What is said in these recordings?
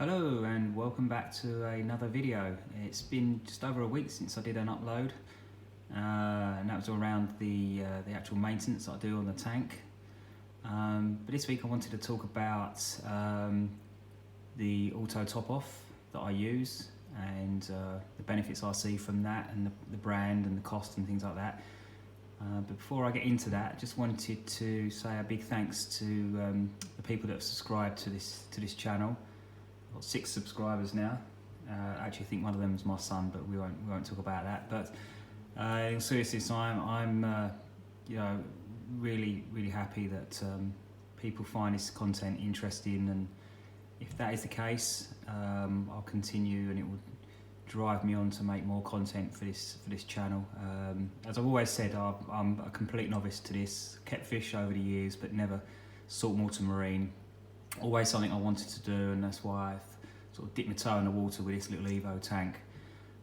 Hello and welcome back to another video. It's been just over a week since I did an upload and that was around the actual maintenance that I do on the tank. But this week I wanted to talk about the auto top off that I use and the benefits I see from that, and the brand and the cost and things like that. But before I get into that, I just wanted to say a big thanks to the people that have subscribed to this channel. I've got 6 subscribers now. I actually think one of them is my son, but we won't talk about that. But in seriousness, I'm really happy that people find this content interesting, and if that is the case, I'll continue, and it will drive me on to make more content for this channel. As I've always said, I'm a complete novice to this. Kept fish over the years, but never saltwater marine. Always something I wanted to do, and that's why I've sort of dipped my toe in the water with this little Evo tank.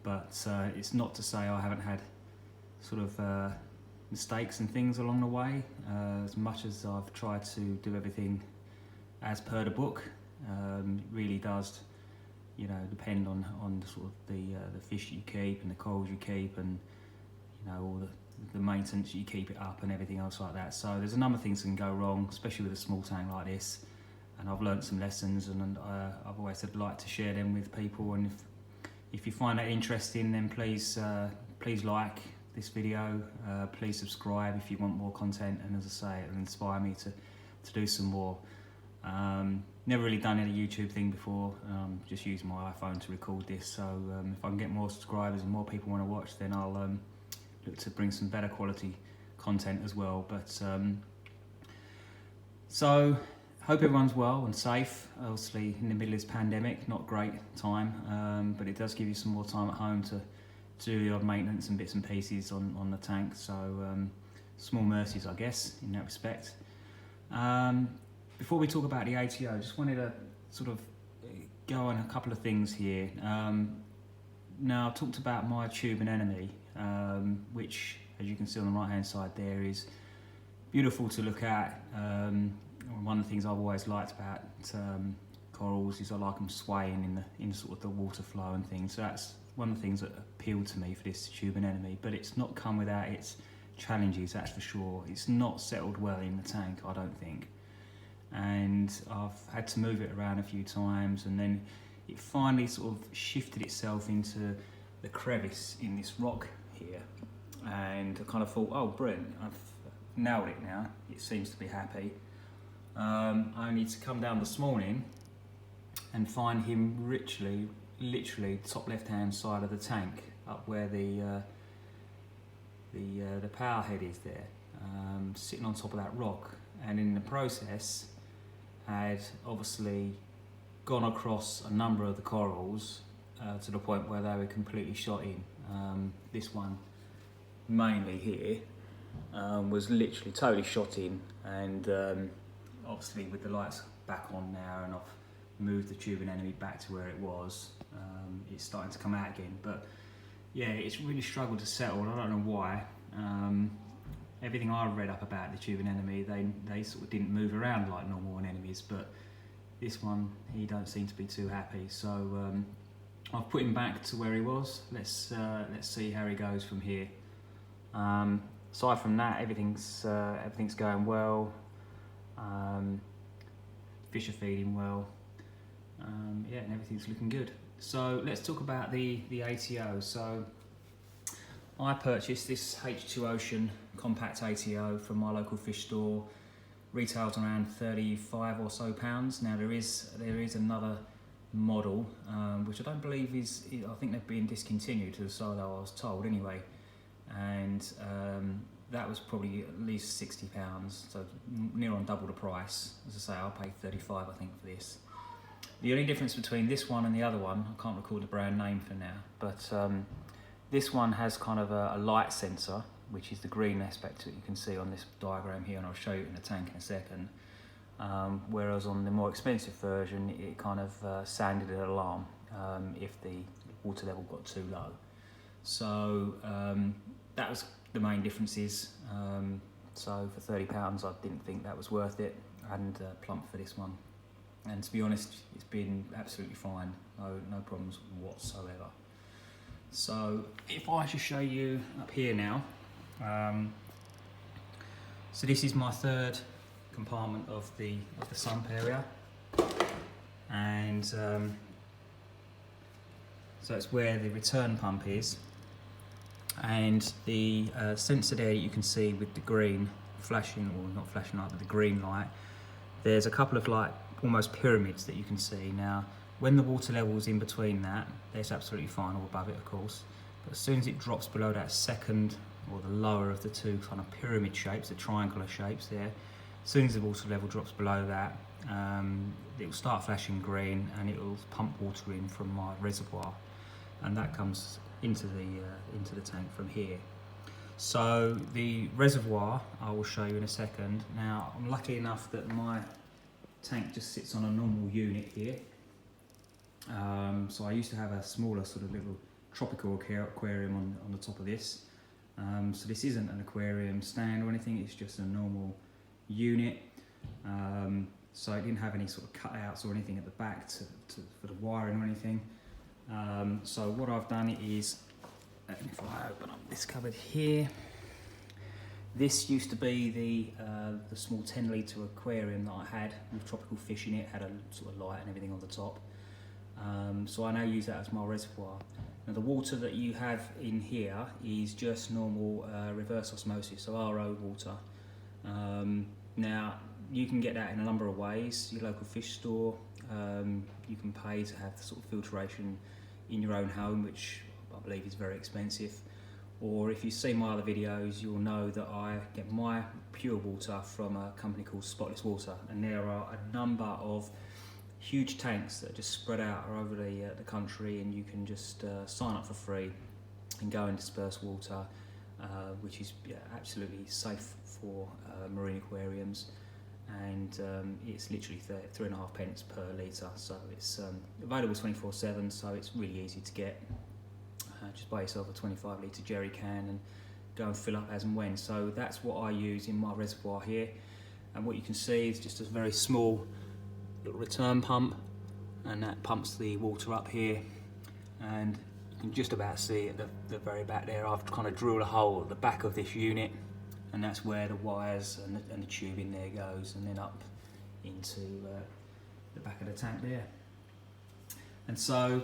But it's not to say I haven't had sort of mistakes and things along the way. As much as I've tried to do everything as per the book, it really does, depend on the sort of the fish you keep and the corals you keep, and all the maintenance you keep it up and everything else like that. So there's a number of things that can go wrong, especially with a small tank like this. And I've learnt some lessons, and I've always said I'd like to share them with people. And if you find that interesting, then please like this video, please subscribe if you want more content. And as I say, it'll inspire me to do some more. Never really done any YouTube thing before, just using my iPhone to record this. So if I can get more subscribers and more people want to watch, then I'll look to bring some better quality content as well. But so hope everyone's well and safe. Obviously in the middle of this pandemic, not a great time, but it does give you some more time at home to do the odd maintenance and bits and pieces on the tank. So small mercies, I guess, in that respect. Before we talk about the ATO, I just wanted to sort of go on a couple of things here. Now, I've talked about my tube and enemy, which, as you can see on the right hand side there, is beautiful to look at. One of the things I've always liked about corals is I like them swaying in sort of the water flow and things. So that's one of the things that appealed to me for this tube and enemy. But it's not come without its challenges, that's for sure. It's not settled well in the tank, I don't think. And I've had to move it around a few times, and then it finally sort of shifted itself into the crevice in this rock here. And I kind of thought, oh, brilliant, I've nailed it now. It seems to be happy. I need to come down this morning and find him literally top left hand side of the tank, up where the power head is there, sitting on top of that rock. And in the process had obviously gone across a number of the corals to the point where they were completely shot in. This one mainly here was literally totally shot in, and obviously with the lights back on now, and I've moved the tube and enemy back to where it was, it's starting to come out again. But yeah, it's really struggled to settle, and I don't know why. Everything I've read up about the tube and enemy, they sort of didn't move around like normal anemones, but this one, he don't seem to be too happy. So I've put him back to where he was. Let's see how he goes from here. Aside from that, everything's going well. Fish are feeding well. Yeah, and everything's looking good. So let's talk about the ATO. So I purchased this H2Ocean compact ATO from my local fish store. Retails around 35 or so pounds. Now there is another model which I don't believe is. I think they've been discontinued, to the side I was told anyway, and that was probably at least £60, so near on double the price. As I say, I'll pay 35, I think, for this. The only difference between this one and the other one, I can't recall the brand name for now, but this one has kind of a light sensor, which is the green aspect that you can see on this diagram here, and I'll show you in the tank in a second. Whereas on the more expensive version, it kind of sounded an alarm if the water level got too low. So that was the main differences. So for £30, I didn't think that was worth it. I hadn't plumped for this one. and to be honest, it's been absolutely fine, no problems whatsoever. So if I should show you up here now, so this is my third compartment of the sump area, and so it's where the return pump is, and the sensor there you can see with the green flashing, or not flashing light, but the green light, there's a couple of like almost pyramids that you can see. Now when the water level's in between that, that's absolutely fine, or above it of course, but as soon as it drops below that second, or the lower of the two kind of pyramid shapes, the triangular shapes there, as soon as the water level drops below that, it will start flashing green, and it will pump water in from my reservoir, and that comes into the tank from here. So the reservoir I will show you in a second. Now I'm lucky enough that my tank just sits on a normal unit here. So I used to have a smaller sort of little tropical aquarium on the top of this. So this isn't an aquarium stand or anything, it's just a normal unit. So it didn't have any sort of cutouts or anything at the back for the wiring or anything. So what I've done is, if I open up this cupboard here, this used to be the small 10-litre aquarium that I had with tropical fish in it, had a sort of light and everything on the top. So I now use that as my reservoir. Now the water that you have in here is just normal reverse osmosis, so RO water. Now you can get that in a number of ways. Your local fish store, you can pay to have the sort of filtration in your own home, which I believe is very expensive. Or if you see my other videos, you'll know that I get my pure water from a company called Spotless Water, and there are a number of huge tanks that are just spread out over the country, and you can just sign up for free and go and disperse water, which is absolutely safe for marine aquariums, and it's literally 3.5 pence per litre, so it's available 24/7, so it's really easy to get. Just buy yourself a 25-litre jerry can and go and fill up as and when. So that's what I use in my reservoir here, and what you can see is just a very small little return pump, and that pumps the water up here, and you can just about see at the very back there, I've kind of drilled a hole at the back of this unit, and that's where the wires and the tube in there goes, and then up into the back of the tank there. And so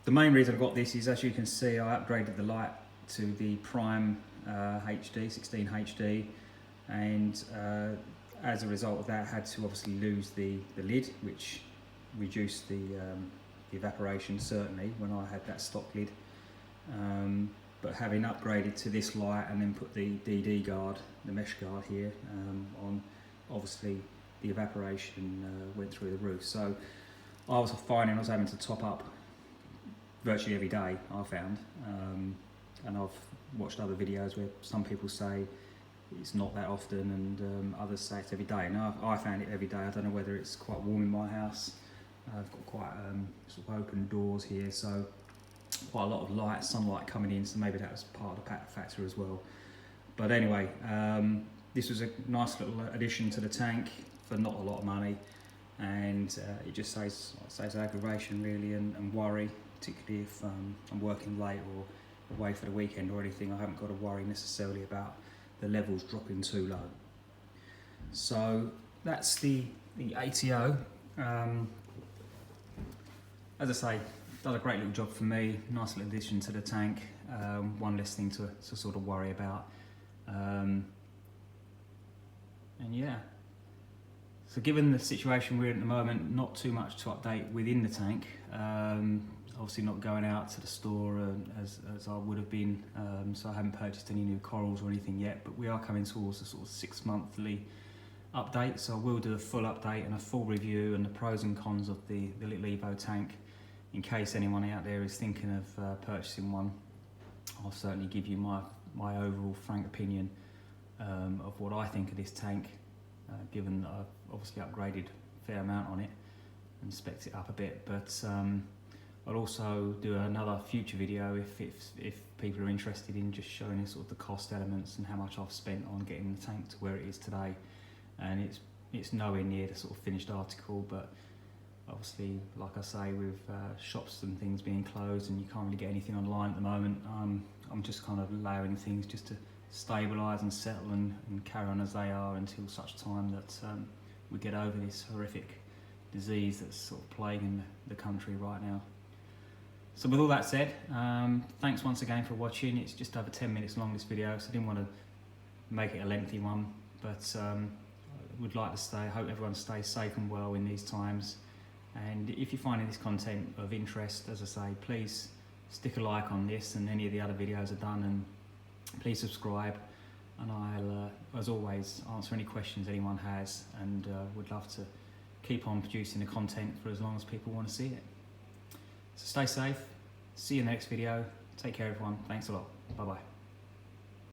the main reason I got this is, as you can see, I upgraded the light to the Prime HD, 16 HD, and as a result of that, I had to obviously lose the lid, which reduced the evaporation certainly when I had that stock lid. But having upgraded to this light and then put the DD guard, the mesh guard here on, obviously the evaporation went through the roof. So I was finding I was having to top up virtually every day, I found, and I've watched other videos where some people say it's not that often, and others say it's every day. Now I found it every day. I don't know whether it's quite warm in my house. I've got quite sort of open doors here, so quite a lot of light, sunlight coming in, so maybe that was part of the factor as well. But anyway, this was a nice little addition to the tank for not a lot of money, and it just saves aggravation really and worry, particularly if I'm working late or away for the weekend or anything. I haven't got to worry necessarily about the levels dropping too low. So that's the ATO. As I say, done a great little job for me, nice little addition to the tank, one less thing to sort of worry about. And yeah, so given the situation we're in at the moment, not too much to update within the tank. Obviously not going out to the store as I would have been, so I haven't purchased any new corals or anything yet, but we are coming towards a sort of 6-monthly update, so I will do a full update and a full review and the pros and cons of the little Evo tank, in case anyone out there is thinking of purchasing one. I'll certainly give you my overall frank opinion of what I think of this tank, given that I've obviously upgraded a fair amount on it and spec'd it up a bit, but I'll also do another future video if people are interested in just showing sort of the cost elements and how much I've spent on getting the tank to where it is today. And it's nowhere near the sort of finished article, but Obviously, like I say, with shops and things being closed and you can't really get anything online at the moment, I'm just kind of allowing things just to stabilise and settle and carry on as they are until such time that we get over this horrific disease that's sort of plaguing the country right now. So with all that said, thanks once again for watching. It's just over 10 minutes long, this video, so I didn't want to make it a lengthy one, but I would like to hope everyone stays safe and well in these times. And if you're finding this content of interest, as I say, please stick a like on this and any of the other videos I've done, and please subscribe, and I'll, as always, answer any questions anyone has, and would love to keep on producing the content for as long as people want to see it. So stay safe, see you in the next video, take care everyone, thanks a lot, bye bye.